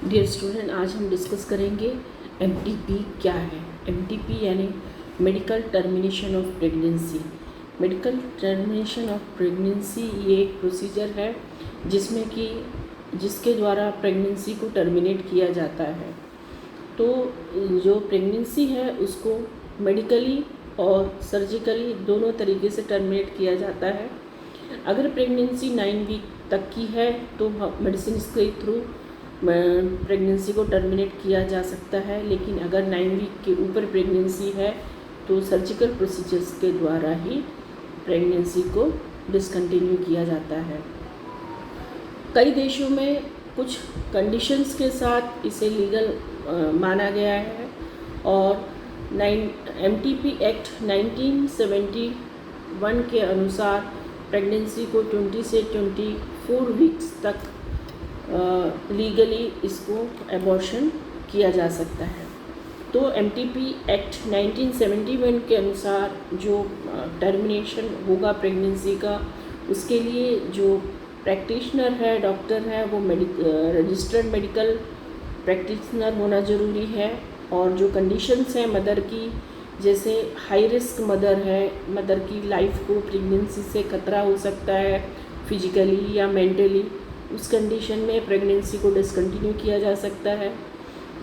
Dear student, आज हम discuss करेंगे एमटीपी क्या है। एमटीपी यानी medical termination of pregnancy. Medical termination of pregnancy ये एक प्रोसीजर है जिसके द्वारा प्रेगनेंसी को टर्मिनेट किया जाता है। तो जो प्रेगनेंसी है उसको मेडिकली और सर्जिकली दोनों तरीके से टर्मिनेट किया जाता है। अगर प्रेगनेंसी 9 वीक तक की है तो मेडिसिन के थ्रू प्रेगनेंसी को टर्मिनेट किया जा सकता है, लेकिन अगर 9 वीक के ऊपर प्रेगनेंसी है तो सर्जिकल प्रोसीजर्स के द्वारा ही प्रेगनेंसी को डिसकंटिन्यू किया जाता है। कई देशों में कुछ कंडीशंस के साथ इसे लीगल माना गया है और एमटीपी एक्ट 1971 के अनुसार प्रेगनेंसी को 20 से 24 वीक्स तक लीगली इसको एबॉर्शन किया जा सकता है। तो एमटीपी एक्ट 1971 के अनुसार जो टर्मिनेशन होगा प्रेगनेंसी का, उसके लिए जो प्रैक्टिशनर है, डॉक्टर है, वो रजिस्टर्ड मेडिकल प्रैक्टिशनर होना ज़रूरी है। और जो कंडीशंस हैं मदर की, जैसे हाई रिस्क मदर है, मदर की लाइफ को प्रेगनेंसी से खतरा हो सकता है फिजिकली या मेंटली, उस कंडीशन में प्रेगनेंसी को डिसकंटिन्यू किया जा सकता है।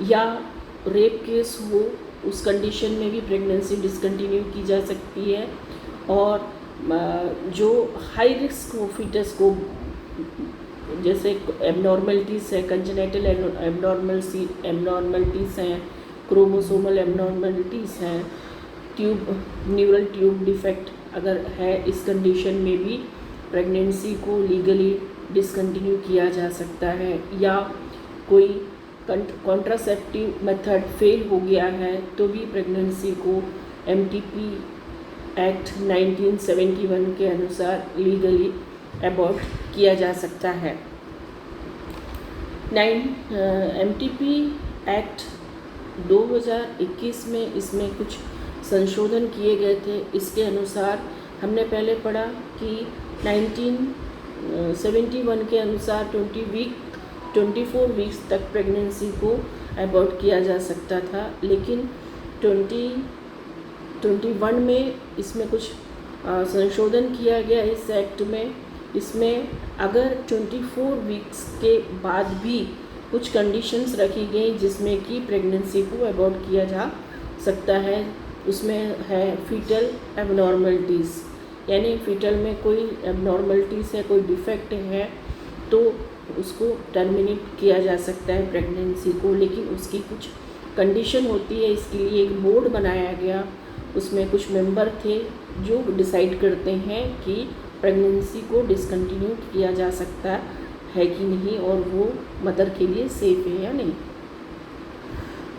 या रेप केस हो, उस कंडीशन में भी प्रेगनेंसी डिसकंटिन्यू की जा सकती है। और जो हाई रिस्क हो फीटस को, जैसे एबनॉर्मलिटीज़ है, कंजेनिटल एबनॉर्मलिटीज़ हैं, क्रोमोसोमल एबनॉर्मलिटीज़ हैं, न्यूरल ट्यूब डिफेक्ट अगर है, इस कंडीशन में भी प्रेगनेंसी को लीगली डिसकंटिन्यू किया जा सकता है। या कोई कॉन्ट्रासेप्टिव मेथड फेल हो गया है तो भी प्रेगनेंसी को एमटीपी एक्ट 1971 के अनुसार लीगली एबॉर्ट किया जा सकता है। एमटीपी एक्ट 2021 में इसमें कुछ संशोधन किए गए थे। इसके अनुसार हमने पहले पढ़ा कि 1971 के अनुसार 24 वीक्स तक प्रेगनेंसी को एबॉर्ट किया जा सकता था, लेकिन 2021 में इसमें कुछ संशोधन किया गया इस एक्ट में। इसमें अगर 24 वीक्स के बाद भी कुछ कंडीशंस रखी गई जिसमें कि प्रेगनेंसी को एबॉर्ट किया जा सकता है, उसमें है फीटल एबनॉर्मलिटीज़, यानी फीटल में कोई एबनॉर्मलिटीज़ है, कोई डिफेक्ट है तो उसको टर्मिनेट किया जा सकता है प्रेगनेंसी को, लेकिन उसकी कुछ कंडीशन होती है। इसके लिए एक बोर्ड बनाया गया, उसमें कुछ मेंबर थे जो डिसाइड करते हैं कि प्रेगनेंसी को डिसकंटिन्यू किया जा सकता है कि नहीं और वो मदर के लिए सेफ़ है या नहीं।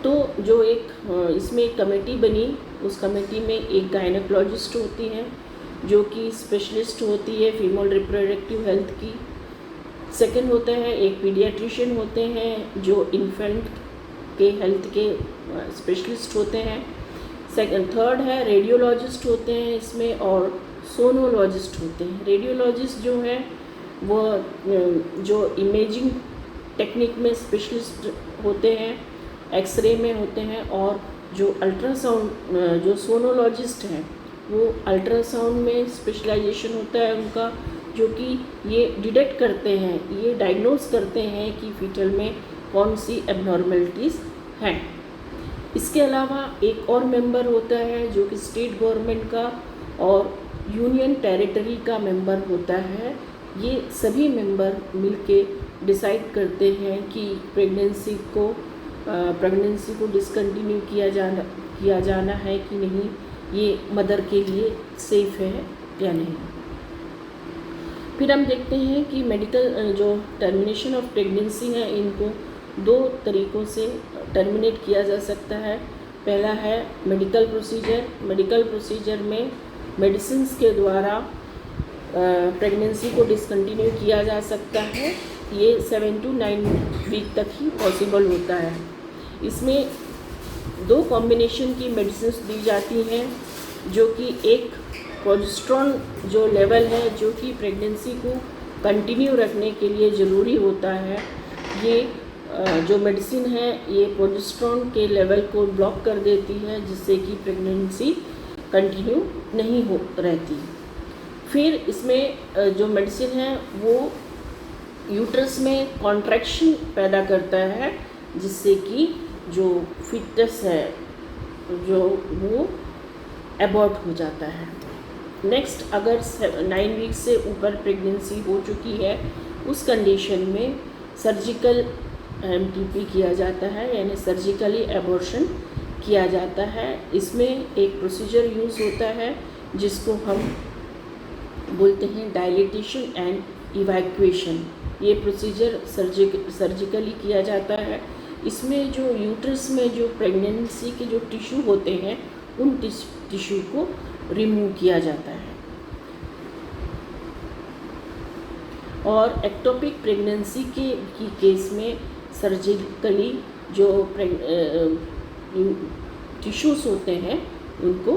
तो जो इसमें एक कमेटी बनी, उस कमेटी में एक गायनेकोलॉजिस्ट होती है जो कि स्पेशलिस्ट होती है फीमेल रिप्रोडक्टिव हेल्थ की। सेकंड होता है एक पीडियाट्रिशियन होते हैं जो इन्फेंट के हेल्थ के स्पेशलिस्ट होते हैं। थर्ड है रेडियोलॉजिस्ट होते हैं इसमें, और सोनोलॉजिस्ट होते हैं। रेडियोलॉजिस्ट जो है वो जो इमेजिंग टेक्निक में स्पेशलिस्ट होते हैं, एक्सरे में होते हैं। और जो अल्ट्रासाउंड, जो सोनोलॉजिस्ट हैं वो अल्ट्रासाउंड में स्पेशलाइजेशन होता है उनका, जो कि ये डिटेक्ट करते हैं, ये डायग्नोस करते हैं कि फीटल में कौन सी एबनॉर्मलिटीज़ हैं। इसके अलावा एक और मेंबर होता है जो कि स्टेट गवर्नमेंट का और यूनियन टेरिटरी का मेंबर होता है। ये सभी मेंबर मिलके डिसाइड करते हैं कि प्रेगनेंसी को डिसकंटिन्यू किया जाना है कि नहीं, ये मदर के लिए सेफ़ है या नहीं। फिर हम देखते हैं कि मेडिकल जो टर्मिनेशन ऑफ प्रेगनेंसी है, इनको दो तरीक़ों से टर्मिनेट किया जा सकता है। पहला है मेडिकल प्रोसीजर। मेडिकल प्रोसीजर में मेडिसिन्स के द्वारा प्रेगनेंसी को डिसकंटिन्यू किया जा सकता है। ये 7 to 9 वीक तक ही पॉसिबल होता है। इसमें दो कॉम्बिनेशन की मेडिसिन्स दी जाती हैं, जो कि एक प्रोजेस्टेरोन जो लेवल है जो कि प्रेगनेंसी को कंटिन्यू रखने के लिए ज़रूरी होता है, ये जो मेडिसिन है ये प्रोजेस्टेरोन के लेवल को ब्लॉक कर देती है, जिससे कि प्रेगनेंसी कंटिन्यू नहीं हो रहती। फिर इसमें जो मेडिसिन है वो यूट्रस में कॉन्ट्रैक्शन पैदा करता है, जिससे कि जो फिटस है जो वो एबॉर्ट हो जाता है। नेक्स्ट, अगर 9 वीक से ऊपर प्रेगनेंसी हो चुकी है, उस कंडीशन में सर्जिकल MTP किया जाता है, यानी सर्जिकली एबॉर्शन किया जाता है। इसमें एक प्रोसीजर यूज़ होता है जिसको हम बोलते हैं डायलिटेशन एंड इवैक्यूएशन। ये प्रोसीजर सर्जिकली किया जाता है। इसमें जो यूट्रस में जो प्रेगनेंसी के जो टिश्यू होते हैं उन टिश्यू को रिमूव किया जाता है। और एक्टोपिक प्रेगनेंसी की केस में सर्जिकली जो टिश्यूज़ होते हैं उनको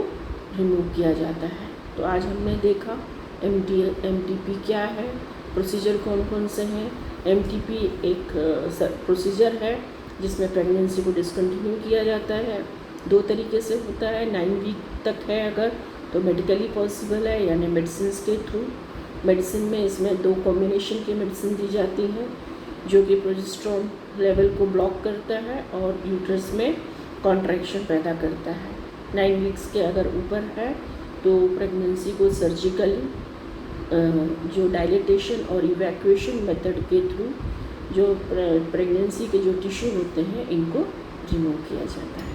रिमूव किया जाता है। तो आज हमने देखा MTP क्या है, प्रोसीजर कौन कौन से हैं। MTP एक प्रोसीजर है जिसमें प्रेगनेंसी को डिसकंटिन्यू किया जाता है। 2 तरीके से होता है। 9 वीक तक है अगर तो मेडिकली पॉसिबल है, यानी मेडिसिन के थ्रू। मेडिसिन में इसमें 2 कॉम्बिनेशन की मेडिसिन दी जाती हैं जो कि प्रोजेस्टेरोन लेवल को ब्लॉक करता है और यूट्रस में कॉन्ट्रैक्शन पैदा करता है। 9 वीक्स के अगर ऊपर है तो प्रेगनेंसी को सर्जिकली जो डायलिटेशन और इवैक्यूएशन मेथड के थ्रू जो प्रेगनेंसी के जो टिश्यू होते हैं इनको रिमूव किया जाता है।